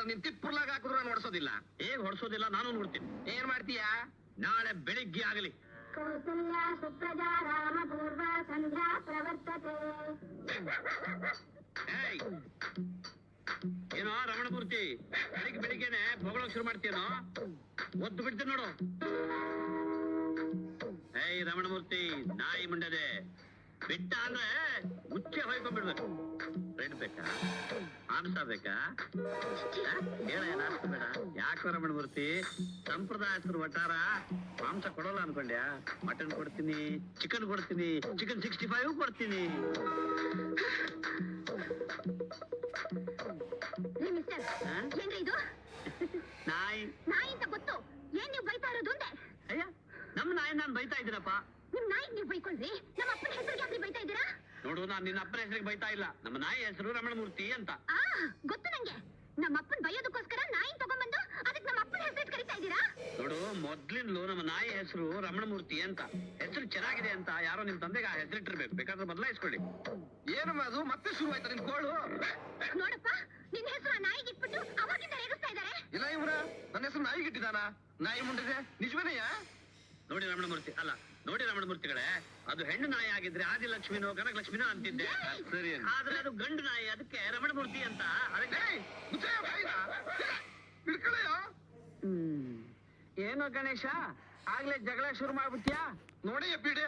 ಆದ್ರೆ ನಿನ್ ತಿಪ್ಪುರ್ಲಾಗ ಹಾಕಿದ್ರು ನಾನು ಹೊಡ್ಸೋದಿಲ್ಲ. ಹೇಗ್ ಹೊಡ್ಸೋದಿಲ್ಲ ನಾನು ನೋಡ್ತೀನಿ. ಏನ್ ಮಾಡ್ತೀಯಾ? ನಾಳೆ ಬೆಳಿಗ್ಗೆ ಆಗಲಿ. ಕೌಸಲ್ಯ ಸುಪ್ರಜಾ ರಾಮ ಪೂರ್ವ ಸಂಧ್ಯಾ ಪ್ರವರ್ತತೆ. ಏನೋ ರಮಣಮೂರ್ತಿ, ಬೆಳಿಗ್ಗೆನೆ ಬೊಗಳೋಕ್ ಶುರು ಮಾಡ್ತೀನೋ? ಒದ್ದು ಬಿಡ್ತೀನಿ ನೋಡು. ರಮಣಮೂರ್ತಿ, ನಾಯಿ ಮುಂಡದೆ ಬಿಟ್ಟ ಅಂದ್ರೆ ಮುಚ್ಚೆ ಹೊಯ್ಕೊಂಡ್ಬಿಡ್ಬೇಕು. ಬ್ರೆಡ್ ಬೇಕಾ, ಮಾಂಸ ಬೇಕಾ? ಹೇಳ ಬೇಡ. ಯಾಕೋ ರಮಣಮೂರ್ತಿ, ಸಂಪ್ರದಾಯಸ್ಥರು ವಟಾರ ಮಾಂಸ ಕೊಡೋಲ್ಲ ಅನ್ಕೊಂಡ್ಯಾ? ಮಟನ್ ಕೊಡ್ತೀನಿ, ಚಿಕನ್ ಕೊಡ್ತೀನಿ, ಚಿಕನ್ 65 ಕೊಡ್ತೀನಿ. ಏನ್ರಿ ಇದು? ನಾಯಿ. ನಾಯಿ ಅಂತ ಗೊತ್ತು, ಏನ್ ನೀವು ಬೈತಾ ಇರೋದು ಅಂದೆ? ಅಯ್ಯ, ನಮ್ ನಾಯಿ ನಾನ್ ಬೈತಾ ಇದ್ದೀನಪ್ಪ. ನಿಮ್ ನಾಯಿ ನೀವು ಬೈಕೊಂಡ್ರಿ, ನಮ್ಮ ಅಪ್ಪನ ಹೆಸರಿಗೆ ಯಾಕ್ರಿ ಬೈತಾ ಇದ್ದೀರಾ? ನೋಡು, ನಾನ್ ನಿನ್ನ ಅಪ್ಪನ ಹೆಸರಿಗೆ ಬೈತಾ ಇಲ್ಲ. ನಮ್ಮ ನಾಯಿ ಹೆಸರು ರಮಣಮೂರ್ತಿ ಅಂತ. ಗೊತ್ತು ನಂಗೆ. ನಮ್ಮ ಅಪ್ಪನ ಬೈಯೋದಕ್ಕೋಸ್ಕರ ನಾಯಿ ತಗೊಂಡ್ಬಂದು ಅದಕ್ಕೆ ನಮ್ಮ ಅಪ್ಪನ ಹೆಸರು ಕರಿತಾ ಇದ್ದೀರಾ? ನೋಡು, ಮೊದ್ಲಿಂದಲೂ ನಮ್ಮ ನಾಯಿ ಹೆಸರು ರಮಣಮೂರ್ತಿ ಅಂತ. ಹೆಸರು ಚೆನ್ನಾಗಿದೆ ಅಂತ ಯಾರೋ ನಿಮ್ ತಂದೆಗೆ ಆ ಹೆಸರಿಟ್ಟಿರ್ಬೇಕು. ಬೇಕಾದ್ರೆ ಬದಲಾಯಿಸ್ಕೊಳ್ಳಿ. ಏನಮ್ಮ ಅದು? ಮತ್ತೆ ಶುರು ಆಯ್ತಾ ನಿನ್ ಗೋಳು? ನೋಡಪ್ಪ, ನಿನ್ ಹೆಸರು ಆ ನಾಯಿಗೆ ಇಟ್ಬಿಟ್ಟು ಅವಾಗಿಂದ ರೇಗಿಸ್ತಾ ಇದ್ದಾರೆ. ಇಲ್ಲ ಇವ್ರ, ನನ್ನ ಹೆಸರು ನಾಯಿಗೆ ಇಟ್ಟಿದಾನ? ನಾಯಿ ಮುಂಡಿದೆ ನಿಜವೇನೆಯಾ? ನೋಡಿ ರಮಣಮೂರ್ತಿಗಳೇ, ಅದು ಹೆಣ್ಣು ನಾಯಿ ಆಗಿದ್ರೆ ಆದಿಲಕ್ಷ್ಮಿನೋ ಕನಕಲಕ್ಷ್ಮಿನೋ ಅಂತಿದ್ದೆ. ಸರಿ, ಆದ್ರೆ ಅದು ಗಂಡು ನಾಯಿ, ಅದಕ್ಕೆ ರಮಣಮೂರ್ತಿ ಅಂತ. ಏನೋ ಗಣೇಶ, ಆಗ್ಲೇ ಜಗಳ ಶುರು ಮಾಡ್ಬಿಟ್ಯಾ? ನೋಡಿ ಬಿಡೆ.